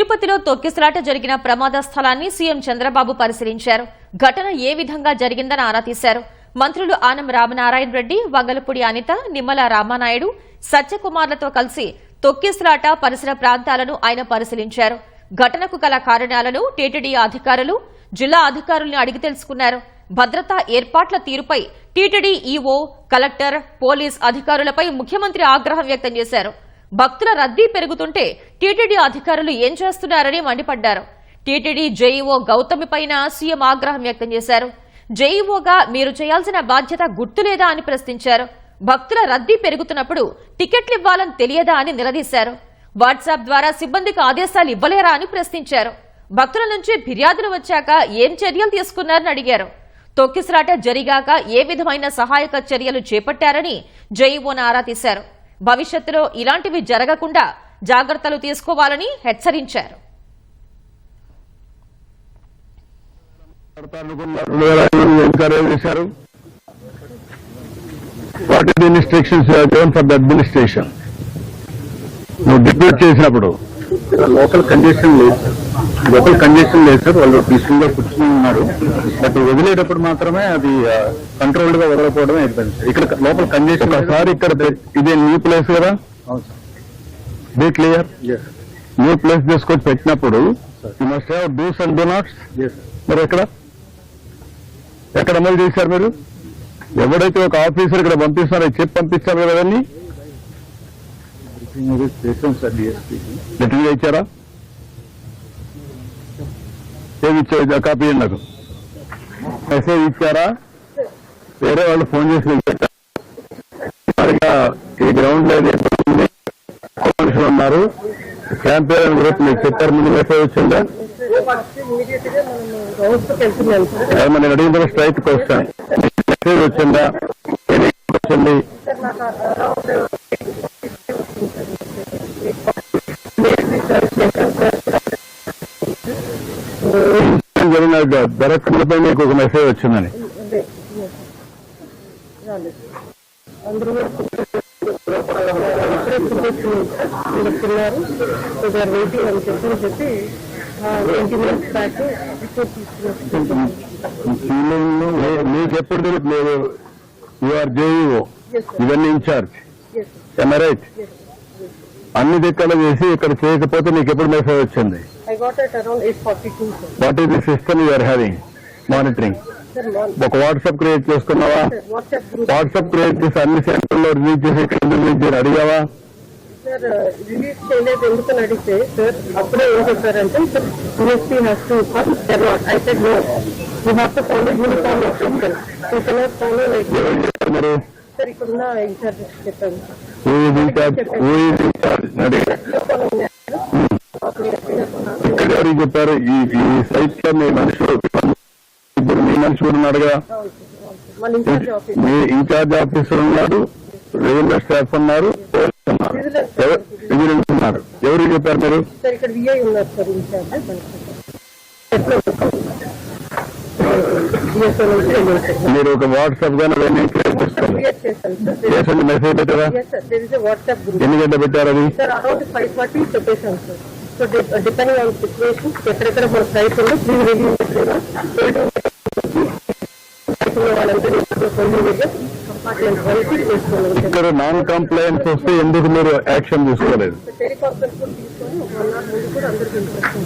తిరుపతిలో తొక్కిసలాట జరిగిన ప్రమాద స్థలాన్ని సీఎం చంద్రబాబు పరిశీలించారు. ఘటన ఏ విధంగా జరిగిందని ఆరా తీశారు. మంత్రులు ఆనం రామనారాయణ రెడ్డి, వంగలపూడి అనిత, నిమ్మల రామానాయుడు, సత్యకుమార్లతో కలిసి తొక్కిసలాట పరిసర ప్రాంతాలను ఆయన పరిశీలించారు. ఘటనకు గల కారణాలను టీటీడీ అధికారులు, జిల్లా అధికారులను అడిగి తెలుసుకున్నారు. భద్రతా ఏర్పాట్ల తీరుపై టీటీడీ ఈవో, కలెక్టర్, పోలీస్ అధికారులపై ముఖ్యమంత్రి ఆగ్రహం వ్యక్తం చేశారు. భక్తుల రద్దీ పెరుగుతుంటే టీటీడీ అధికారులు ఏం చేస్తున్నారని మండిపడ్డారు. టీటీడీ జేఈఓ గౌతమిపైన సీఎం ఆగ్రహం వ్యక్తం చేశారు. జేఈఓగా మీరు చేయాల్సిన బాధ్యత గుర్తులేదా అని ప్రశ్నించారు. భక్తుల రద్దీ పెరుగుతున్నప్పుడు టికెట్లు ఇవ్వాలని తెలియదా అని నిలదీశారు. వాట్సాప్ ద్వారా సిబ్బందికి ఆదేశాలు ఇవ్వలేరా అని ప్రశ్నించారు. భక్తుల నుంచి ఫిర్యాదులు వచ్చాక ఏం చర్యలు తీసుకున్నారని అడిగారు. తొక్కిసలాట జరిగాక ఏ విధమైన సహాయక చర్యలు చేపట్టారని జేఈఓను ఆరా తీశారు. భవిష్యత్తులో ఇలాంటివి జరగకుండా జాగ్రత్తలు తీసుకోవాలని హెచ్చరించారు. What are the instructions given for the administration? నువ్వు డిప్యూట్ చేసినప్పుడు లోకల్ కంజెషన్ లేదు సార్. వాళ్ళు పీస్ఫుల్ గా కూర్చుని ఉన్నారు. బట్ వదిలేటప్పుడు మాత్రమే అది కంట్రోల్డ్ గా వదలకపోవడమే అయిపోయింది సార్. ఇక్కడ లోకల్ కంజెషన్ సార్, ఇక్కడ ఇదే న్యూ ప్లేస్ కదా, బీ క్లియర్. న్యూ ప్లేస్ తీసుకొచ్చి పెట్టినప్పుడు you must have dos and don'ts. మరి ఎక్కడ అమలు చేశారు మీరు? ఎవడైతే ఒక ఆఫీసర్ ఇక్కడ పంపిస్తున్నారో చెప్పి పంపించారు కదా, అవన్నీ లెటర్ ఇచ్చారా? ఏమి ఇచ్చారు? కాపీ అండి, నాకు మెసేజ్ ఇచ్చారా? వేరే వాళ్ళు ఫోన్ చేసి ఈ గ్రౌండ్ లో మనుషులు ఉన్నారు, క్యాంపెయిన్ గ్రూప్ మీకు చెప్పారు, ముందు మెసేజ్ వచ్చిందా? నేను అడిగిన స్ట్రైట్ క్వశ్చన్, మెసేజ్ వచ్చిందా? వచ్చింది. జరిగిన దరఖాస్తుపై మీకు ఒక మెసేజ్ వచ్చిందని మీకు ఎప్పుడు తెలుసు? యూఆర్ జేఈఓ, ఇవన్నీ ఇన్ఛార్జ్, రైట్? అన్ని దిక్కలు చేసి ఇక్కడ చేయకపోతే నీకు ఎప్పుడు మెసేజ్ వచ్చింది? What is the system you're having monitoring? ఒక వాట్సాప్ క్రియేట్ చేసుకున్నావా? వాట్సాప్ క్రియేట్ చేసి అన్ని సెంటర్లో రిలీజ్ చేసి ఇక్కడ రిలీజ్ చేసి అడిగావా? రిలీజ్ చేయలేదు ఎందుకని అడిగితే సార్ అప్పుడే ఏం చెప్పారంటే USP has to I said no, you have to follow uniform follow like sir ఇక్కడున్న ఇన్ఛార్జ్ చెప్పాను. చెప్పారు ఈ సైట్ లో మీ మనుషులు, ఇప్పుడు మీ మనుషులు ఉన్నాడుగా, మీ ఇన్ఛార్జ్ ఆఫీసర్ ఉన్నాడు, రెగ్యులర్ స్టాఫ్ ఉన్నారు, విజిలెన్స్ ఉన్నారు. ఎవరికి చెప్పారు మీరు? మీరు ఒక వాట్సాప్ గానీ క్రియేట్ చేసుకోండి, మెసేజ్ పెట్టారా? ఎన్ని గంటలు పెట్టారు అది? సో డిపెండింగ్ ఆన్ సిచ్యువేషన్ ఎక్కడెక్కడ మన సైట్ ఉందో ప్లీజ్ రివ్యూ మీరు నాన్ కంప్లైంట్స్ వస్తే ఎందుకు మీరు యాక్షన్ తీసుకోలేదు? టెలికాన్ఫరెన్స్ తీసుకొని ఒక 1 hour ముందు కూడా అందరికీ ఇన్స్ట్రక్షన్